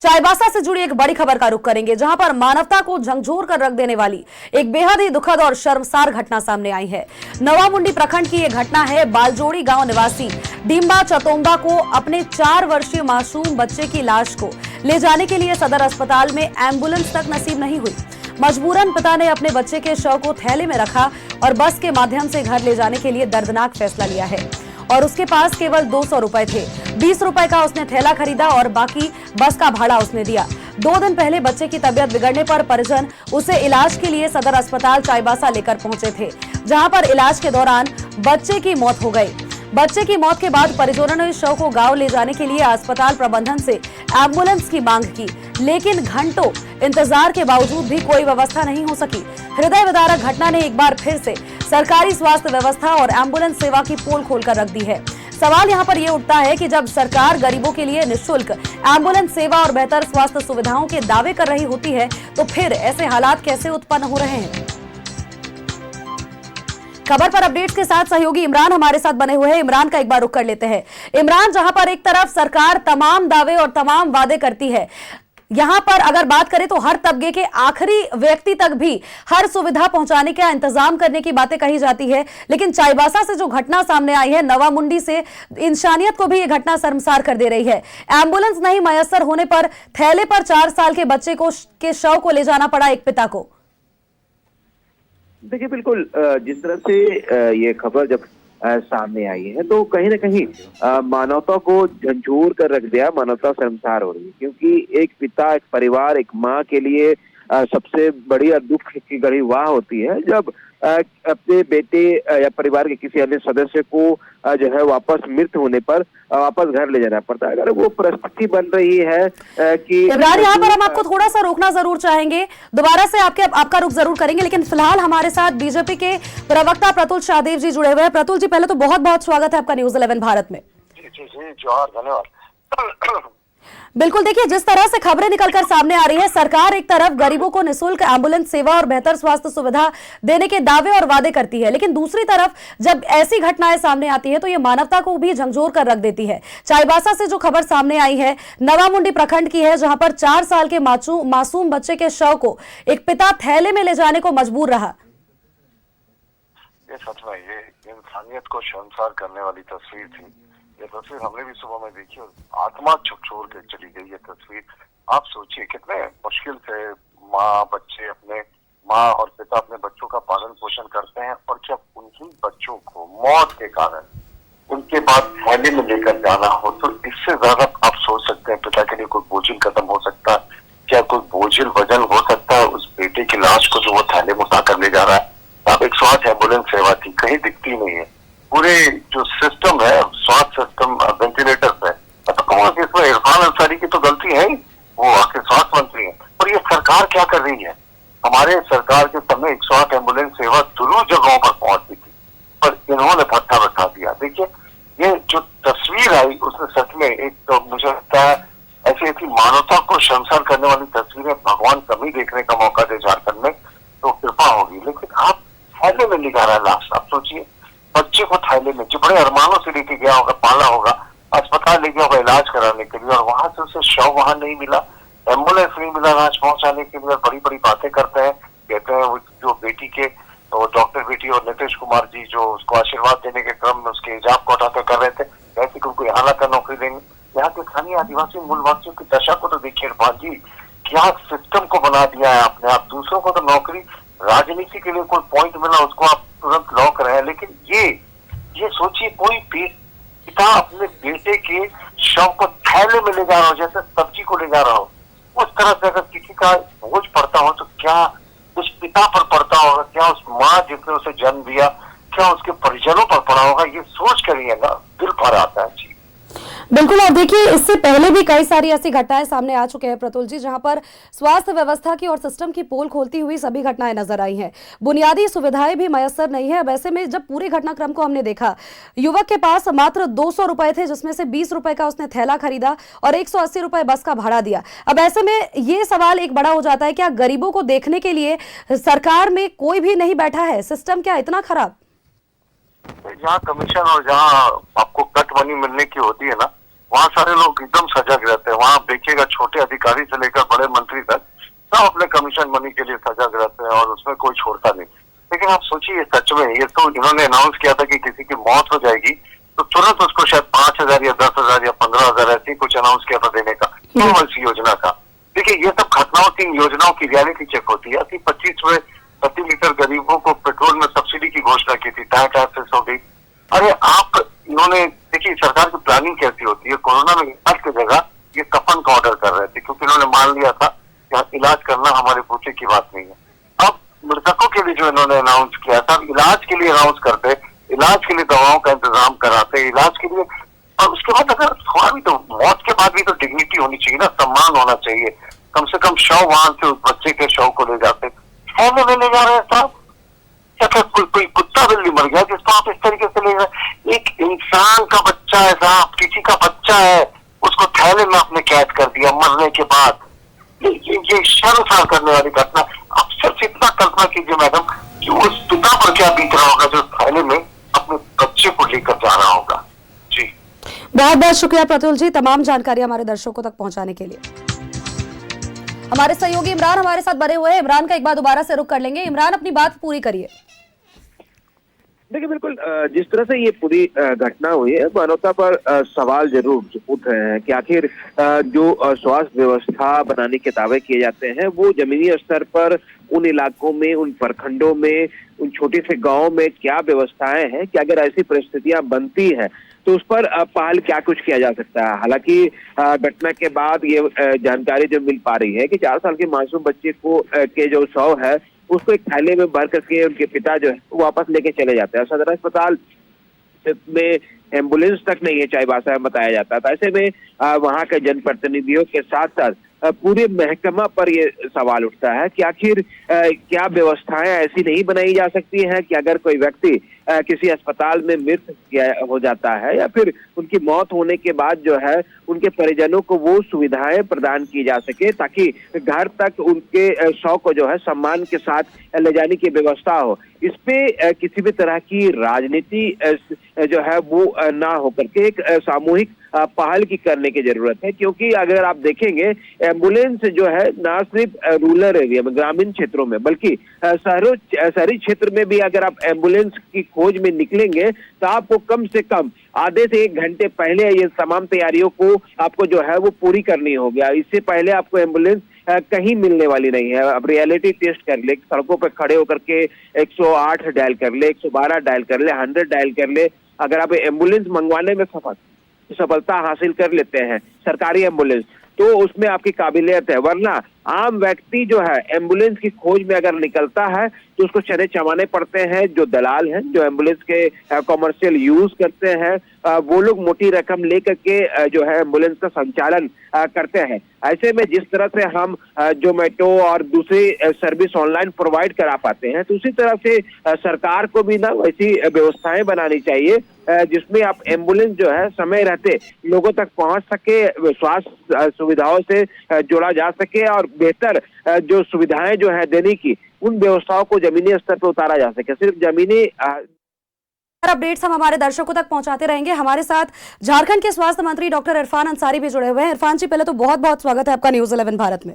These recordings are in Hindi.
चाईबासा से जुड़ी एक बड़ी खबर का रुख करेंगे, जहां पर मानवता को झंझोर कर रख देने वाली एक बेहद ही दुखद और शर्मसार घटना सामने आई है। नवामुंडी प्रखंड की यह घटना है। बालजोड़ी गांव निवासी डिम्बा चतोंबा को अपने 4 वर्षीय मासूम बच्चे की लाश को ले जाने के लिए सदर अस्पताल में एम्बुलेंस तक नसीब नहीं हुई। मजबूरन पिता ने अपने बच्चे के शव को थैले में रखा और बस के माध्यम से घर ले जाने के लिए दर्दनाक फैसला लिया है। और उसके पास केवल 200 रुपए थे। 20 रुपए का उसने थैला खरीदा और बाकी बस का भाड़ा उसने दिया। 2 दिन पहले बच्चे की तबीयत बिगड़ने पर परिजन उसे इलाज के लिए सदर अस्पताल चाईबासा लेकर पहुंचे थे, जहां पर इलाज के दौरान बच्चे की मौत हो गई। बच्चे की मौत के बाद परिजनों ने शव को गांव ले जाने के लिए अस्पताल प्रबंधन से एम्बुलेंस की मांग की, लेकिन घंटों इंतजार के बावजूद भी कोई व्यवस्था नहीं हो सकी। हृदय विदारक घटना ने एक बार फिर से सरकारी स्वास्थ्य व्यवस्था और एम्बुलेंस सेवा की पोल खोलकर रख दी है। सवाल यहाँ पर यह उठता है कि जब सरकार गरीबों के लिए निःशुल्क एम्बुलेंस सेवा और बेहतर स्वास्थ्य सुविधाओं के दावे कर रही होती है, तो फिर ऐसे हालात कैसे उत्पन्न हो रहे हैं। खबर पर अपडेट्स के साथ सहयोगी इमरान हमारे साथ बने हुए हैं। इमरान का एक बार रुख कर लेते हैं। इमरान, जहां पर एक तरफ सरकार तमाम दावे और तमाम वादे करती है, यहां पर अगर बात करें तो हर तबके के आखिरी व्यक्ति तक भी हर सुविधा पहुंचाने का इंतजाम करने की बातें कही जाती है, लेकिन चाईबासा से जो घटना सामने आई है, नवामुंडी से, इंसानियत को भी ये घटना शर्मसार कर दे रही है। एम्बुलेंस नहीं मयसर होने पर थैले पर 4 साल के बच्चे को के शव को ले जाना पड़ा एक पिता को। देखिए, बिल्कुल जिस तरह से ये खबर जब सामने आई है तो कहीं ना कहीं मानवता को झंझोर कर रख दिया। मानवता शर्मसार हो रही है, क्योंकि एक पिता, एक परिवार, एक माँ के लिए सबसे बड़ी दुख की घड़ी वह होती है जब अपने बेटे या परिवार के किसी अन्य सदस्य को जो है वापस मृत होने पर वापस घर ले जाना पड़ता है। अगर वो परिस्थिति बन रही है कि इमरान, यहाँ पर हम आपको थोड़ा सा रोकना जरूर चाहेंगे, दोबारा से आपका रुख जरूर करेंगे, लेकिन फिलहाल हमारे साथ बीजेपी के प्रवक्ता प्रतुल शाहदेव जी जुड़े हुए हैं। प्रतुल जी, पहले तो बहुत बहुत स्वागत है आपका न्यूज 11 भारत में। जी, जोहार, धन्यवाद। बिल्कुल, देखिए, जिस तरह से खबरें निकलकर सामने आ रही है, सरकार एक तरफ गरीबों को निःशुल्क एम्बुलेंस सेवा और बेहतर स्वास्थ्य सुविधा देने के दावे और वादे करती है, लेकिन दूसरी तरफ जब ऐसी घटनाएं सामने आती है तो ये मानवता को भी झंझोर कर रख देती है। चाईबासा से जो खबर सामने आई है, नवामुंडी प्रखंड की है, जहां पर 4 साल के मासूम बच्चे के शव को एक पिता थैले में ले जाने को मजबूर रहा। ये सच में ये इंसानियत को शर्मसार करने वाली तस्वीर थी। ये तस्वीर हमने भी सुबह में देखी और आत्मा छोड़ के चली गई। ये तस्वीर आप सोचिए, कितने मुश्किल से माँ और पिता अपने बच्चों का पालन पोषण करते हैं, और जब उन्हीं बच्चों को मौत के कारण उनके बाद थैले में लेकर जाना हो, तो इससे ज्यादा आप सोच सकते हैं पिता के लिए कोई बोझिल कदम हो सकता है क्या? कोई बोझिल वजन हो सकता है उस बेटे की लाश को जो वो थैले में उठा कर ले जा रहा है? अब 108 एम्बुलेंस सेवा थी, कहीं दिखती नहीं है। पूरे जो सिस्टम है, स्वास्थ्य सिस्टम, वेंटिलेटर है, तो कौन सी इसमें इरफान अंसारी की तो गलती है ही, वो आखिर स्वास्थ्य मंत्री है। और ये सरकार क्या कर रही है? हमारे सरकार के समय 108 एम्बुलेंस सेवा दुरूह जगहों पर पहुंचती थी, पर इन्होंने भट्टा बैठा दिया। देखिए, ये जो तस्वीर आई उसमें सच में एक तो मुझे लगता है ऐसी मानवता को शर्मसार करने वाली तस्वीरें भगवान कभी देखने का मौका दे झारखंड में तो कृपा होगी। लेकिन आप थैले में ले जा रहा है लाश। आप सोचिए, बच्चे को थैले में, जो बड़े अरमानों से लेके गया होगा, पाला होगा, अस्पताल ले गया होगा इलाज कराने के लिए, और वहां से उसे शव वहां नहीं मिला, एम्बुलेंस नहीं मिला लाश पहुंचाने के लिए। बड़ी बड़ी बातें करते हैं, कहते हैं जो बेटी के तो डॉक्टर बेटी और नीतीश कुमार जी जो उसको आशीर्वाद देने के क्रम में उसके हिजाब को हटाकर कर रहे थे, वैसे कि उनको यहाँ लाकर नौकरी देंगे। यहाँ के स्थानीय आदिवासी मूलवासियों की दशा को तो देखिए इरफान जी, क्या सिस्टम को बना दिया है आपने। आप दूसरों को तो नौकरी, राजनीति के लिए कोई पॉइंट मिला उसको आप तुरंत लॉक रहे हैं, लेकिन ये सोचिए, कोई पिता अपने बेटे के शव को थैले में ले जा रहा हो, जैसे सब्जी को ले जा रहा हो, उस तरह से अगर किसी का बोझ पड़ता हो तो क्या उस पिता पर पड़ता होगा? क्या उस माँ जिसने उसे जन्म दिया, क्या उसके परिजनों पर पड़ा होगा? ये सोच कर ही है ना, दिल भर आता है। जी बिल्कुल, और देखिए, इससे पहले भी कई सारी ऐसी घटनाएं सामने आ चुके हैं प्रतुल जी, जहां पर स्वास्थ्य व्यवस्था की और सिस्टम की पोल खोलती हुई सभी घटनाएं नजर आई हैं। बुनियादी सुविधाएं भी मयसर नहीं है। अब ऐसे में जब पूरे घटनाक्रम को हमने देखा, युवक के पास मात्र 200 रुपए थे, जिसमें से 20 रुपए का उसने थैला खरीदा और 180 रुपए बस का भाड़ा दिया। अब ऐसे में ये सवाल एक बड़ा हो जाता है, क्या गरीबों को देखने के लिए सरकार में कोई भी नहीं बैठा है? सिस्टम क्या इतना खराब? जहाँ कमीशन और जहाँ आपको कट मनी मिलने की होती है ना, वहाँ सारे लोग एकदम सजग रहते हैं। वहाँ देखिएगा छोटे अधिकारी से लेकर बड़े मंत्री तक सब अपने कमीशन मनी के लिए सजग रहते हैं और उसमें कोई छोड़ता नहीं। लेकिन आप सोचिए, सच में ये तो इन्होंने अनाउंस किया था कि किसी की मौत हो जाएगी तो तुरंत उसको शायद 5,000 या 10,000 या 15,000 ऐसी कुछ अनाउंस किया था देने का, 2 वर्ष योजना का। देखिए ये सब घटनाओं की, योजनाओं की रियलिटी चेक होती है। 25 में प्रति लीटर गरीबों को पेट्रोल में सब्सिडी की घोषणा की थी, टैक्सेस हो गई। अरे आप, इन्होंने देखिए सरकार की प्लानिंग कैसी होती है। कोरोना में इलाज की जगह ये कफन का ऑर्डर कर रहे थे, क्योंकि इन्होंने मान लिया था कि इलाज करना हमारे बूते की बात नहीं है। अब मृतकों के लिए जो इन्होंने अनाउंस किया था, इलाज के लिए अनाउंस करते, इलाज के लिए दवाओं का इंतजाम कराते, इलाज के लिए, और उसके बाद अगर थोड़ा भी तो मौत के बाद भी तो डिग्निटी होनी चाहिए ना, सम्मान होना चाहिए। कम से कम शव वाहन से उस बच्चे के शव को ले जाते, फैले में ले जा रहे हैं साहब, या फिर कोई कुत्ता बिल्ली मर गया जिसको आप इस तरीके से ले जाए। एक इंसान का बच्चा है साहब, किसी का बच्चा है, उसको थैले में आपने कैद कर दिया मरने के बाद। ये शर्मसार करने वाली घटना। आप सिर्फ इतना कल्पना कीजिए मैडम कि उस पिता पर क्या बीत रहा होगा जो थैले में अपने बच्चे को लेकर जा रहा होगा। जी बहुत बहुत शुक्रिया प्रतुल जी, तमाम जानकारी हमारे दर्शकों तक पहुंचाने के लिए। हमारे सहयोगी इमरान हमारे साथ बने हुए हैं। इमरान का एक बार दोबारा से रुख कर लेंगे। इमरान, अपनी बात पूरी करिए। देखिए बिल्कुल, जिस तरह से ये पूरी घटना हुई है, मानवता पर सवाल जरूर उठ रहे हैं कि आखिर जो स्वास्थ्य व्यवस्था बनाने के दावे किए जाते हैं वो जमीनी स्तर पर उन इलाकों में, उन प्रखंडों में, उन छोटे से गांव में क्या व्यवस्थाएं हैं कि अगर ऐसी परिस्थितियां बनती हैं तो उस पर पहल क्या कुछ किया जा सकता है। हालांकि घटना के बाद ये जानकारी जो मिल पा रही है कि 4 साल के मासूम बच्चे को के जो शव है उसको एक थैले में भर करके उनके पिता जो है वापस लेके चले जाते हैं। सदर अस्पताल में एम्बुलेंस तक नहीं है, चाईबासा में बताया जाता है। तो ऐसे में वहां के जनप्रतिनिधियों के साथ साथ पूरे महकमा पर ये सवाल उठता है कि आखिर क्या व्यवस्थाएं ऐसी नहीं बनाई जा सकती हैं कि अगर कोई व्यक्ति किसी अस्पताल में मृत हो जाता है या फिर उनकी मौत होने के बाद जो है उनके परिजनों को वो सुविधाएं प्रदान की जा सके ताकि घर तक उनके शव को जो है सम्मान के साथ ले जाने की व्यवस्था हो। इस पे किसी भी तरह की राजनीति जो है वो ना होकर के एक सामूहिक पहल की करने की जरूरत है, क्योंकि अगर आप देखेंगे एम्बुलेंस जो है ना सिर्फ रूरल एरिया में, ग्रामीण क्षेत्रों में, बल्कि शहरी क्षेत्र में भी अगर आप एम्बुलेंस की खोज में निकलेंगे तो आपको कम से कम आधे से 1 घंटे पहले ये तमाम तैयारियों को आपको जो है वो पूरी करनी होगी। इससे पहले आपको एम्बुलेंस कहीं मिलने वाली नहीं है। अब रियलिटी टेस्ट कर ले, सड़कों पर खड़े होकर के 108 डायल कर ले, 112 डायल कर ले, 100 डायल कर ले। अगर आप एम्बुलेंस मंगवाने में सफलता हासिल कर लेते हैं सरकारी एम्बुलेंस, तो उसमें आपकी काबिलियत है। वरना आम व्यक्ति जो है एम्बुलेंस की खोज में अगर निकलता है तो उसको चने चमाने पड़ते हैं। जो दलाल हैं, जो एम्बुलेंस के कॉमर्शियल यूज करते हैं, वो लोग मोटी रकम लेकर के जो है एम्बुलेंस का संचालन करते हैं। ऐसे में जिस तरह से हम जोमेटो और दूसरी सर्विस ऑनलाइन प्रोवाइड करा पाते हैं, तो उसी तरह से सरकार को भी ना वैसी व्यवस्थाएं बनानी चाहिए जिसमें आप एम्बुलेंस जो है समय रहते लोगों तक पहुंच सके, स्वास्थ्य सुविधाओं से जोड़ा जा सके और बेहतर जो सुविधाएं जो है देने की, उन व्यवस्थाओं को जमीनी स्तर पर उतारा जा सके। सिर्फ जमीनी अपडेट्स हम हमारे दर्शकों तक पहुंचाते रहेंगे। हमारे साथ झारखंड के स्वास्थ्य मंत्री डॉक्टर इरफान अंसारी भी जुड़े हुए हैं। इरफान जी, पहले तो बहुत बहुत स्वागत है आपका न्यूज़ 11 भारत में।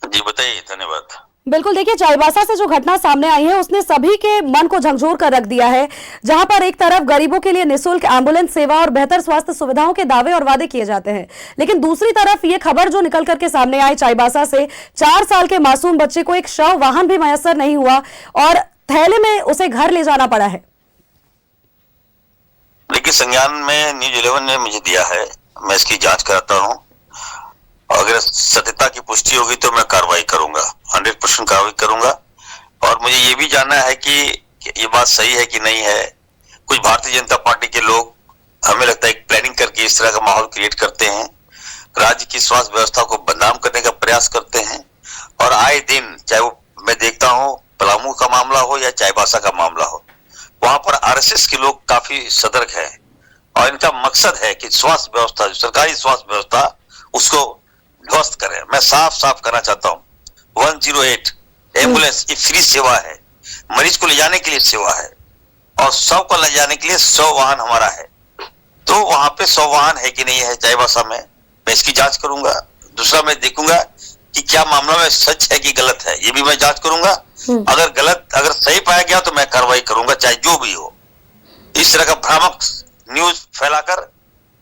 जी बताइए। धन्यवाद। बिल्कुल, देखिए चाईबासा से जो घटना सामने आई है उसने सभी के मन को झकझोर कर रख दिया है, जहां पर एक तरफ गरीबों के लिए निःशुल्क एम्बुलेंस सेवा और बेहतर स्वास्थ्य सुविधाओं के दावे और वादे किए जाते हैं, लेकिन दूसरी तरफ ये खबर जो निकल करके सामने आई चाईबासा से, 4 साल के मासूम बच्चे को एक शव वाहन भी मयसर नहीं हुआ और थैले में उसे घर ले जाना पड़ा है। देखिए, संज्ञान में न्यूज़ 11 ने मुझे दिया है, मैं इसकी जांच कराता हूं। अगर सत्यता की पुष्टि होगी तो मैं कार्रवाई करूंगा, 100% कार्रवाई करूंगा। और मुझे ये भी जानना है कि ये बात सही है कि नहीं है। कुछ भारतीय जनता पार्टी के लोग, हमें लगता है, एक प्लानिंग करके इस तरह का माहौल क्रिएट करते हैं, राज्य की स्वास्थ्य व्यवस्था को बदनाम करने का प्रयास करते हैं। और आए दिन, चाहे वो मैं देखता हूँ पलामू का मामला हो या चाईबासा का मामला हो, वहां पर आरएसएस के लोग काफी सतर्क है और इनका मकसद है कि स्वास्थ्य व्यवस्था, जो सरकारी स्वास्थ्य व्यवस्था, उसको ध्वस्त करें। मैं साफ साफ करना चाहता हूँ, 108 एम्बुलेंस ये फ्री सेवा है, मरीज को ले जाने के लिए सेवा है और शव को ले जाने के लिए 100 वाहन हमारा है। तो वहां पे 100 वाहन है कि नहीं है चाईबासा में, मैं इसकी जांच करूंगा। दूसरा मैं देखूंगा कि क्या मामला में सच है कि गलत है, ये भी मैं जांच करूंगा। अगर सही पाया गया तो मैं कार्रवाई करूंगा, चाहे जो भी हो। इस तरह का भ्रामक न्यूज फैलाकर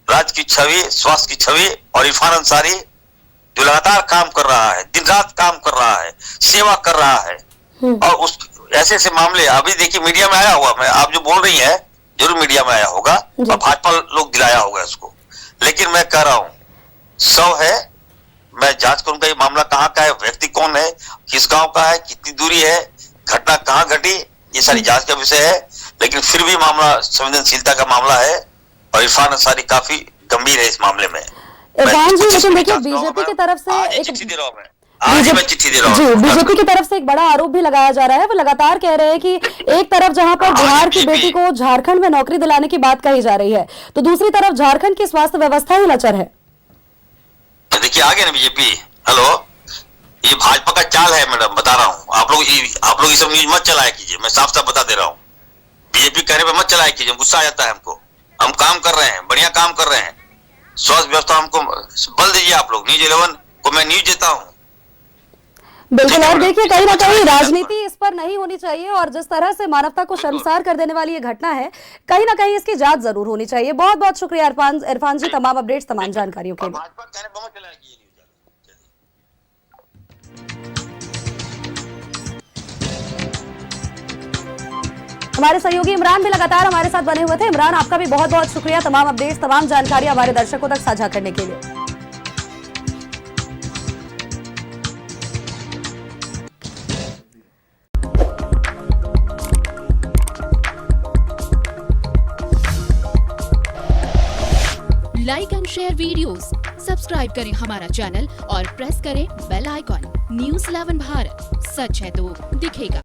राज्य की छवि, स्वास्थ्य की छवि और इरफान अंसारी जो लगातार काम कर रहा है, दिन रात काम कर रहा है, सेवा कर रहा है, और उस ऐसे मामले अभी देखिए मीडिया में आया हुआ, मैं आप जो बोल रही है जरूर मीडिया में आया होगा और भाजपा लोग दिलाया होगा इसको, लेकिन मैं कह रहा हूं 100 है, मैं जांच करूंगा ये मामला कहाँ का है, व्यक्ति कौन है, किस गांव का है, कितनी दूरी है, घटना कहाँ घटी, ये सारी जांच का विषय है। लेकिन फिर भी मामला संवेदनशीलता का मामला है और इरफान अंसारी काफी गंभीर है इस मामले में। इरफान जी, लेकिन देखिए बीजेपी की तरफ से एक चिट्ठी दे रहा हूं, मैं चिट्ठी दे रहा हूं जी, बीजेपी की तरफ से एक बड़ा आरोप भी लगाया जा रहा है। वो लगातार कह रहे हैं कि एक तरफ जहां पर बिहार की बेटी को झारखंड में नौकरी दिलाने की बात कही जा रही है, तो दूसरी तरफ झारखंड की स्वास्थ्य व्यवस्था ही लचर है। देखिए आगे ना बीजेपी, हेलो, ये भाजपा का चाल है मैडम, बता रहा हूँ। आप लोग ये सब न्यूज मत चलाया कीजिए, मैं साफ साफ बता दे रहा हूँ। बीजेपी कहने पे मत चलाया कीजिए, गुस्सा आ जाता है हमको। हम काम कर रहे हैं, बढ़िया काम कर रहे हैं, स्वास्थ्य व्यवस्था हमको बल दीजिए आप लोग। न्यूज 11 को मैं न्यूज देता हूँ। बिल्कुल, और देखिए कहीं ना कहीं राजनीति इस पर नहीं होनी चाहिए, और जिस तरह से मानवता को शर्मसार कर देने वाली ये घटना है, कहीं ना कहीं इसकी जांच जरूर होनी चाहिए। बहुत बहुत शुक्रिया इरफान जी, तमाम अपडेट्स, तमाम जानकारियों के लिए। हमारे सहयोगी इमरान भी लगातार हमारे साथ बने हुए थे। इमरान, आपका भी बहुत बहुत शुक्रिया तमाम अपडेट्स, तमाम जानकारी हमारे दर्शकों तक साझा करने के लिए। Like and share videos, subscribe करें हमारा चैनल और प्रेस करें बेल आइकॉन। न्यूज़ 11 भारत, सच है तो दिखेगा।